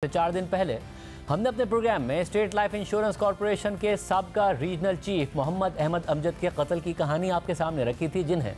4 दिन पहले हमने अपने प्रोग्राम में स्टेट लाइफ इंश्योरेंस कॉरपोरेशन के साबका रीजनल चीफ मोहम्मद अहमद अमजद के कत्ल की कहानी आपके सामने रखी थी, जिन्हें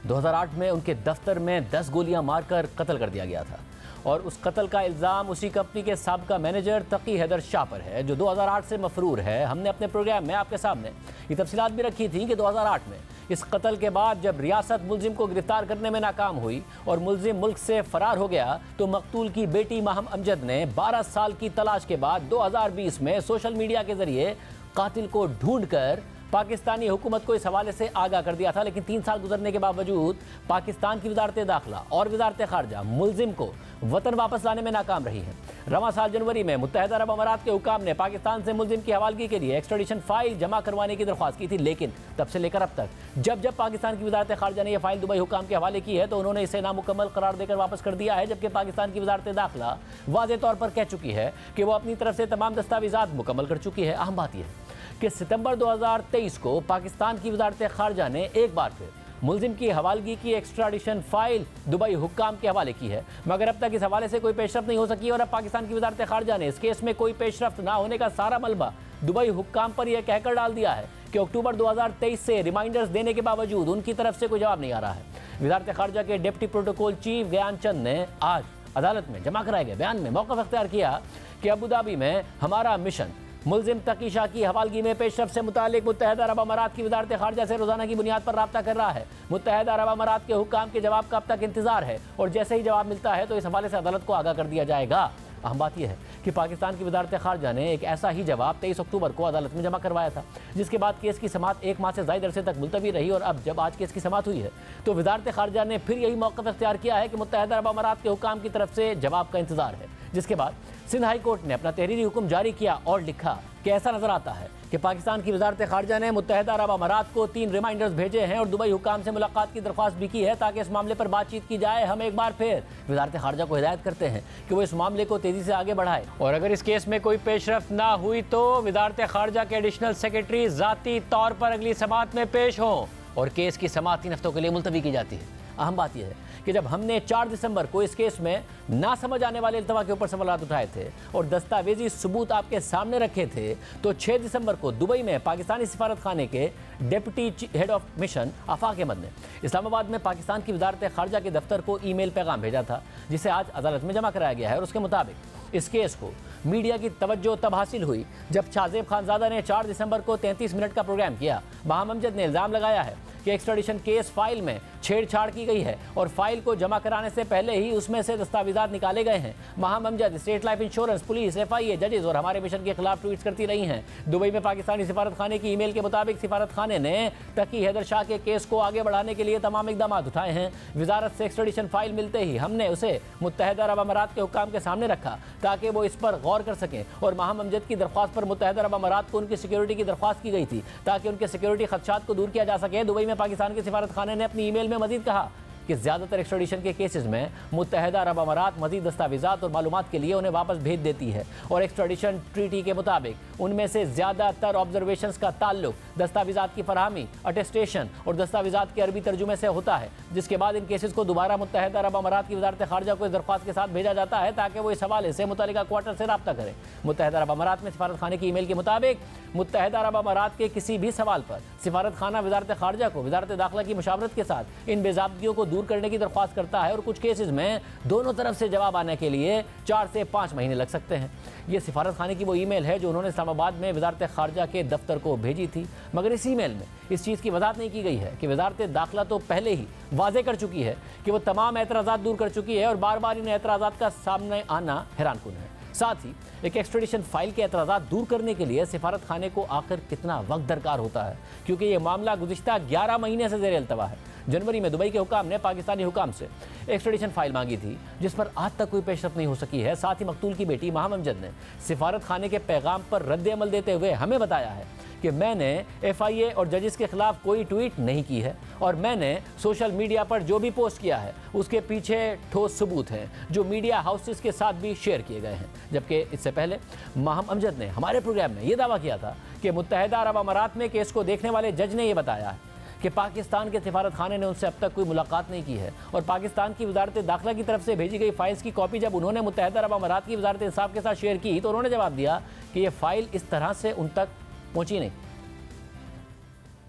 2008 में उनके दफ्तर में 10 गोलियां मारकर कत्ल कर दिया गया था। और उस कत्ल का इल्ज़ाम उसी कंपनी के साबका मैनेजर तकी हैदर शाह पर है, जो 2008 से मफरूर है। हमने अपने प्रोग्राम में आपके सामने ये तफसीलात भी रखी थी कि 2008 में इस कत्ल के बाद जब रियासत मुलजिम को गिरफ्तार करने में नाकाम हुई और मुलजिम मुल्क से फरार हो गया, तो मकतूल की बेटी माहम अमजद ने 12 साल की तलाश के बाद 2020 में सोशल मीडिया के जरिए कातिल को ढूंढकर पाकिस्तानी हुकूमत को इस हवाले से आगाह कर दिया था। लेकिन 3 साल गुजरने के बावजूद पाकिस्तान की वजारत दाखिला और वजारत खारजा मुलजिम को वतन वापस लाने में नाकाम रही है। रवां साल जनवरी में मुत्तहिदा अरब अमारात के हुकाम ने पाकिस्तान से मुलजिम की हवालगी के लिए एक्स्ट्राडिशन फाइल जमा करवाने की दरख्वास्त की थी, लेकिन तब से लेकर अब तक जब पाकिस्तान की वजारत खारजा ने यह फाइल दुबई हुकाम के हवाले की है, तो उन्होंने इसे नामुकम्मल करार देकर वापस कर दिया है। जबकि पाकिस्तान की वजारत दाखिला वाज़ेह तौर पर कह चुकी है कि वो अपनी तरफ से तमाम दस्तावेजात मुकम्मल कर चुकी है। अहम बात यह है कि सितंबर 2023 को पाकिस्तान की वजारत खारजा ने एक बार फिर मुलजिम की हवालगी की एक्स्ट्राडिशन फाइल दुबई हुक्काम के हवाले की है, मगर अब तक इस हवाले से कोई पेशरफ्त नहीं हो सकी। और अब पाकिस्तान की वजारत खारजा ने इस केस में कोई पेशरफ्त ना होने का सारा मलबा दुबई हुक्काम पर यह कहकर डाल दिया है कि अक्टूबर 2023 से रिमाइंडर्स देने के बावजूद उनकी तरफ से कोई जवाब नहीं आ रहा है। वजारत खारजा के डिप्टी प्रोटोकॉल चीफ गयान चंद ने आज अदालत में जमा कराए गए बयान में मौक़िफ़ अख्तियार किया कि अबू धाबी में हमारा मिशन मुलजिम तकी शाह की हवालगी में पेशरफ से मुतालिक मुत्तहिदा अरब अमारात की वजारत खारजा से रोजाना की बुनियाद पर राब्ता कर रहा है। मुत्तहिदा अरब अमारात के हुक्काम के जवाब का अब तक इंतजार है और जैसे ही जवाब मिलता है तो इस हवाले से अदालत को आगाह कर दिया जाएगा। अहम बात यह है कि पाकिस्तान की वजारत खारजा ने एक ऐसा ही जवाब 23 अक्टूबर को अदालत में जमा करवाया था, जिसके बाद केस की समाअत 1 माह से ज़ायद अरसे तक मुलतवी रही। और अब जब आज केस की समाअत हुई है तो वजारत खारजा ने फिर यही मौक़िफ़ अख्तियार किया है कि मुत्तहिदा अरब अमारात के हुक्काम की तरफ से जवाब का इंतजार है। जिसके बाद सिंध हाई कोर्ट ने अपना तहरीरी हुक्म जारी किया और लिखा कि ऐसा नजर आता है कि पाकिस्तान की वजारत खारजा ने मुत्तहिदा अरब अमारात को 3 रिमाइंडर्स भेजे हैं और दुबई हुक्काम से मुलाकात की दरख्वास्त भी की है ताकि इस मामले पर बातचीत की जाए। हम एक बार फिर वजारत खारजा को हिदायत करते हैं कि वो इस मामले को तेजी से आगे बढ़ाए और अगर इस केस में कोई पेशरफ्त ना हुई तो वजारत खारजा के एडिशनल सेक्रेटरी ज़ाती तौर पर अगली समाअत में पेश हों और केस की समाअत 3 हफ्तों के लिए मुलतवी की जाती है। अहम बात यह है कि जब हमने 4 दिसंबर को इस केस में ना समझ आने वाले इल्तवा के ऊपर सवालात उठाए थे और दस्तावेजी सबूत आपके सामने रखे थे, तो 6 दिसंबर को दुबई में पाकिस्तानी सिफारत खाने के डिप्टी हेड ऑफ मिशन आफाक अहमद ने इस्लामाबाद में पाकिस्तान की वजारत खारजा के दफ्तर को ईमेल पैगाम भेजा था, जिसे आज अदालत में जमा कराया गया है। और उसके मुताबिक इस केस को मीडिया की तवज्जो तब हासिल हुई जब शाहजेब खानजादा ने 4 दिसंबर को 33 मिनट का प्रोग्राम किया। माहम अमजद ने इल्ज़ाम लगाया है कि एक्स्ट्राडिशन केस फाइल में छेड़छाड़ की गई है और फाइल को जमा कराने से पहले ही उसमें से दस्तावेजात निकाले गए हैं। Maham Amjad state life insurance, police, FIA, जजेस और हमारे मिशन के खिलाफ ट्वीट्स करती रही हैं। दुबई में पाकिस्तानी सिफारत खाने की ईमेल के मुताबिक सिफारत खाने ने तकी हैदर शाह के केस को आगे बढ़ाने के लिए तमाम इकदाम उठाए हैं। वजारत से एक्स्ट्राडिशन फाइल मिलते ही हमने उसे मुत्तहिदा अरब अमारात के हुक्काम के सामने रखा ताकि वो इस पर गौर कर सकें। और माहम अमजद की दरख्वास्त पर मुत्तहिदा अरब अमारात को उनकी सिक्योरिटी की दरख्वास्त की गई थी ताकि उनके सिक्योरिटी खदशात को दूर किया जा सके। दुबई में पाकिस्तान के सिफारत खाने ने अपनी ईमेल में मजीद कहा कि ज़्यादातर एक्स्ट्राडिशन के केसेस में मुत्तहिदा अरब अमारात मजीद दस्तावेजात और मालूमात के लिए उन्हें वापस भेज देती है और एक्स्ट्राडिशन ट्रीटी के मुताबिक उनमें से ज़्यादातर ऑब्जर्वेशंस का ताल्लुक दस्तावेजात की फरहमी, अटेस्टेशन और दस्तावेजात के अरबी तर्जुमे से होता है, जिसके बाद इन केसेस को दोबारा मुत्तहिदा अरब अमारात की वजारत खारजा को इस दरख्वास्त के साथ भेजा जाता है ताकि वो इस हवाले से मुतल्लिका क्वार्टर से रब्ता करें। मुत्तहिदा अरब अमारात में सिफारत खाने की ईमेल के मुताबिक मुत्तहिदा अरब अमारात के किसी भी सवाल पर सिफारत खाना वजारत खारजा को वजारत दाखिला की मुशावरत के साथ इन बेज़ाब्तियों को दूर करने की दरख्वास्त करता है और कुछ केसेस में दोनों तरफ से जवाब आने के लिए 4 से 5 महीने लग सकते हैं। ये सिफारत खाने की वो ईमेल है जो उन्होंने इस्लामाबाद में वजारत खारजा के दफ्तर को भेजी थी, मगर इस ईमेल में इस चीज़ की वजाहत नहीं की गई है कि वजारत दाखिला तो पहले ही वाज़ेह कर चुकी है कि वो तमाम एतराज़ात दूर कर चुकी है और बार बार इन एतराज़ात का सामने आना हैरानकुन है। साथ ही एक एक्स्ट्राडिशन फाइल के एतराज़ात दूर करने के लिए सिफारत खाने को आखिर कितना वक्त दरकार होता है, क्योंकि ये मामला गुज़िश्ता 11 महीने से ज़ेर इल्तवा है। जनवरी में दुबई के हुकाम ने पाकिस्तानी हुकाम से एक्स्ट्राडिशन फाइल मांगी थी, जिस पर आज तक कोई पेशरफ नहीं हो सकी है। साथ ही मकतूल की बेटी माहम अमजद ने सिफारत खाने के पैगाम पर रद्द अमल देते हुए हमें बताया है कि मैंने FIA और जजेस के खिलाफ कोई ट्वीट नहीं की है और मैंने सोशल मीडिया पर जो भी पोस्ट किया है उसके पीछे ठोस सबूत हैं जो मीडिया हाउसेस के साथ भी शेयर किए गए हैं। जबकि इससे पहले माहम अमजद ने हमारे प्रोग्राम में यह दावा किया था कि मुत्तहिदा अरब अमारात में केस को देखने वाले जज ने यह बताया है कि पाकिस्तान के सिफारत खाने ने उनसे अब तक कोई मुलाकात नहीं की है और पाकिस्तान की वजारत दाखिला की तरफ से भेजी गई फाइल्स की कॉपी जब उन्होंने मुत्तहदा अरब अमारात की वजारत इंसाफ के साथ शेयर की तो उन्होंने जवाब दिया कि यह फाइल इस तरह से उन तक पहुंची नहीं।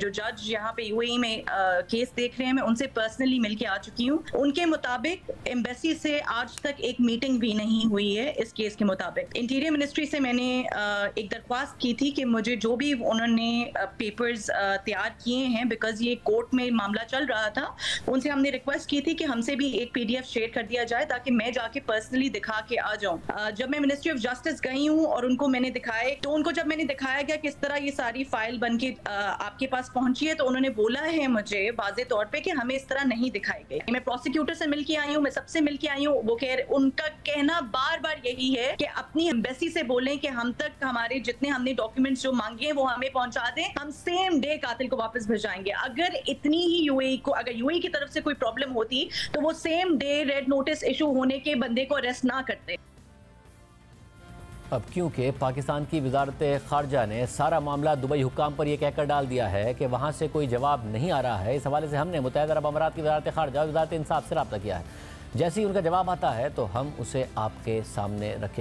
जो जज यहाँ पे यूएई में केस देख रहे हैं, मैं उनसे पर्सनली मिलके आ चुकी हूँ। उनके मुताबिक एम्बेसी से आज तक एक मीटिंग भी नहीं हुई है इस केस के मुताबिक। इंटीरियर मिनिस्ट्री से मैंने एक दरख्वास्त की थी कि मुझे जो भी उन्होंने पेपर्स तैयार किए हैं, बिकॉज ये कोर्ट में मामला चल रहा था, उनसे हमने रिक्वेस्ट की थी कि हमसे भी एक PDF शेयर कर दिया जाए ताकि मैं जाके पर्सनली दिखा के आ जाऊँ। जब मैं मिनिस्ट्री ऑफ जस्टिस गई हूँ और उनको मैंने दिखाए, तो उनको जब मैंने दिखाया गया किस तरह ये सारी फाइल बन के आपके पास पहुंची है, तो उन्होंने बोला है मुझे वाज़े तौर पे कि हमें इस तरह नहीं दिखाई गई। मैं प्रोसिक्यूटर से मिलके आई हूँ, मैं सबसे मिलके आई हूँ। वो उनका कहना बार बार यही है कि अपनी एम्बेसी से बोलें कि हम तक हमारे जितने हमने डॉक्यूमेंट्स जो मांगे हैं वो हमें पहुंचा दें, हम सेम डे कातिल को वापस भिजवाएंगे। अगर इतनी ही अगर यूएई की तरफ से कोई प्रॉब्लम होती तो वो same day red notice issue होने के बंदे को अरेस्ट ना करते। अब क्योंकि पाकिस्तान की वजारत खारजा ने सारा मामला दुबई हुक्काम पर यह कहकर डाल दिया है कि वहाँ से कोई जवाब नहीं आ रहा है, इस हवाले से हमने मुत्तहदा अरब अमारात की वजारत खारजा और वजारत इंसाफ से रब्ता किया है। जैसे ही उनका जवाब आता है तो हम उसे आपके सामने रखेंगे।